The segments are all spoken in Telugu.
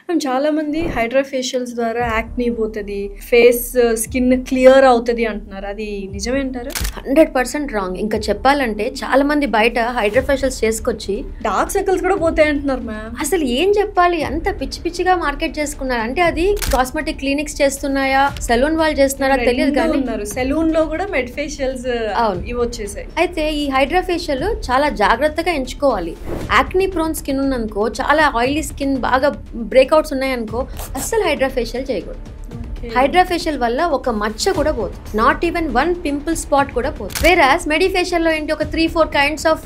చాలా మంది హైడ్రా ఫేషియల్స్ ద్వారా యాక్నీ పోతది, ఫేస్ స్కిన్ క్లియర్ అవుతది అంటున్నారు. అది నిజమే అంటారా? 100% రాంగ్. ఇంకా చెప్పాలంటే చాలా మంది బయట హైడ్రా ఫేషియల్స్ చేసుకొచ్చి డార్క్ సర్కిల్స్ కూడా పోతాయి అంటున్నారు మ్యామ్. అసలు ఏం చెప్పాలి, అంత పిచ్చి పిచ్చిగా మార్కెట్ చేసుకున్నారు. అంటే అది కాస్మెటిక్ క్లినిక్స్ చేస్తున్నాయా, సెలూన్ వాళ్ళు చేస్తున్నారా తెలియదు కానీ సెలూన్ లో కూడా మెడ్ ఫేషియల్స్ ఇవి వచ్చేసాయి. అయితే ఈ హైడ్రా ఫేషియల్ చాలా జాగ్రత్తగా ఎంచుకోవాలి. యాక్నీ ప్రోన్ స్కిన్ ఉన్నందుకో, చాలా ఆయిలీ స్కిన్ బాగా బ్రేక్అవుట్స్ ఉన్నాయనుకో అస్సలు హైడ్రా ఫేషియల్ చేయకూడదు. హైడ్రా ఫేషియల్ వల్ల ఒక మచ్చ కూడా పోదు, నాట్ ఈవెన్ 1 పింపుల్ స్పాట్ కూడా పోదు. వేరాస్ మెడి ఫేషియల్ లో ఏంటి, ఒక 3-4 కైండ్స్ ఆఫ్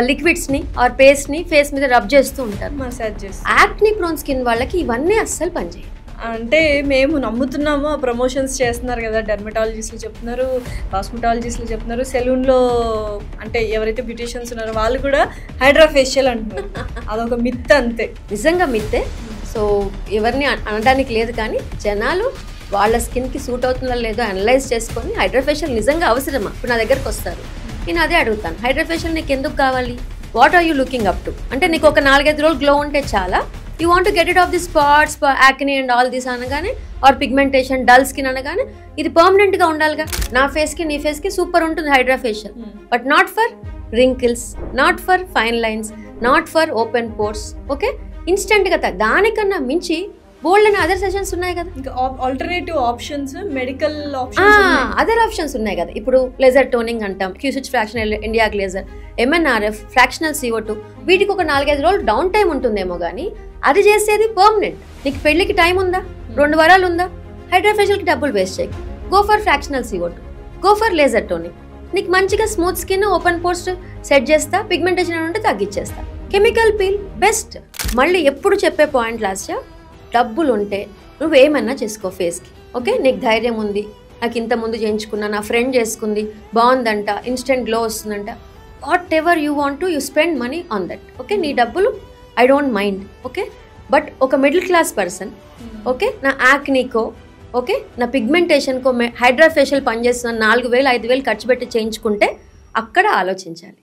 లిక్విడ్స్ ని ఆర్ పేస్ట్ ని ఫేస్ మీద రబ్ చేస్తూ ఉంటారు, మసాజ్ చేస్తూ. యాక్నీ ప్రోన్ స్కిన్ వాళ్ళకి ఇవన్నీ అస్సలు పనిచేయవు. అంటే మేము నమ్ముతున్నాము, ప్రమోషన్స్ చేస్తున్నారు కదా, డెర్మటాలజిస్టులు చెప్తున్నారు, కాస్మెటాలజిస్టులు చెప్తున్నారు, సెలూన్లో అంటే ఎవరైతే బ్యూటీషియన్స్ ఉన్నారో వాళ్ళు కూడా హైడ్రా ఫేషియల్ అంటున్నారు. అదొక మిత్ అంతే. నిజంగా మిత్తే. సో ఎవరిని అనడానికి లేదు, కానీ జనాలు వాళ్ళ స్కిన్కి సూట్ అవుతుందో లేదో అనలైజ్ చేసుకొని హైడ్రా ఫేషియల్ నిజంగా అవసరమా. ఇప్పుడు నా దగ్గరకు వస్తారు, నేను అదే అడుగుతాను, హైడ్రా ఫేషియల్ నీకు ఎందుకు కావాలి, what are you looking up to? అంటే నీకు ఒక 4-5 రోజులు గ్లో ఉంటే చాలా, you want to get it off the spots, acne and all this అనగానే, ఆర్ పిగ్మెంటేషన్, డల్ స్కిన్ అనగానే ఇది పర్మనెంట్ గా ఉండాలిగా. నా ఫేస్ కి నీ ఫేస్ కి సూపర్ ఉంటుంది hydra facial, but not for wrinkles, not for fine lines, not for open pores. Okay, instant గా దానికన్నా మించి బోల్డ్ అని అదర్ సెషన్స్ ఉన్నాయి కదా, ఇంకా alternative options, medical options, other options ఉన్నాయి కదా. ఇప్పుడు లేజర్ టోనింగ్ అంటాం, Q switch fractional India laser, MNRF, fractional CO2, వీటికి ఒక 4-5 రోజులు డౌన్ టైం ఉంటుందేమో కానీ అది చేసేది పర్మనెంట్. నీకు పెళ్లికి టైం ఉందా, 2 వారాలు ఉందా, హైడ్రా ఫేషియల్ కి డబ్బులు వేస్ట్ చేయకు. Go for fractional CO2, go for laser toning. నీకు మంచిగా smooth skin, open pores set చేస్తా, పిగ్మెంటేషన్ ఉంటే తగ్గించేస్తా. Chemical peel best. మళ్ళీ ఎప్పుడు చెప్పే పాయింట్ లాస్ట్, డబ్బులు ఉంటే నువ్వేమన్నా చేసుకో ఫేస్కి. ఓకే, నీకు ధైర్యం ఉంది, నాకు ఇంత ముందు చేయించుకున్నా, నా ఫ్రెండ్ చేసుకుంది బాగుందంట, ఇన్స్టెంట్ గ్లో వస్తుందంట, what ever you want to, you spend money on that. Okay, నీ డబ్బులు I don't mind. Okay, but ఒక మిడిల్ క్లాస్ పర్సన్, ఓకే, నా యాక్నీకో, ఓకే, నా పిగ్మెంటేషన్కో హైడ్రా ఫేషియల్ పనిచేస్తున్న 4,000-5,000 ఖర్చు పెట్టి చేయించుకుంటే అక్కడ ఆలోచించాలి.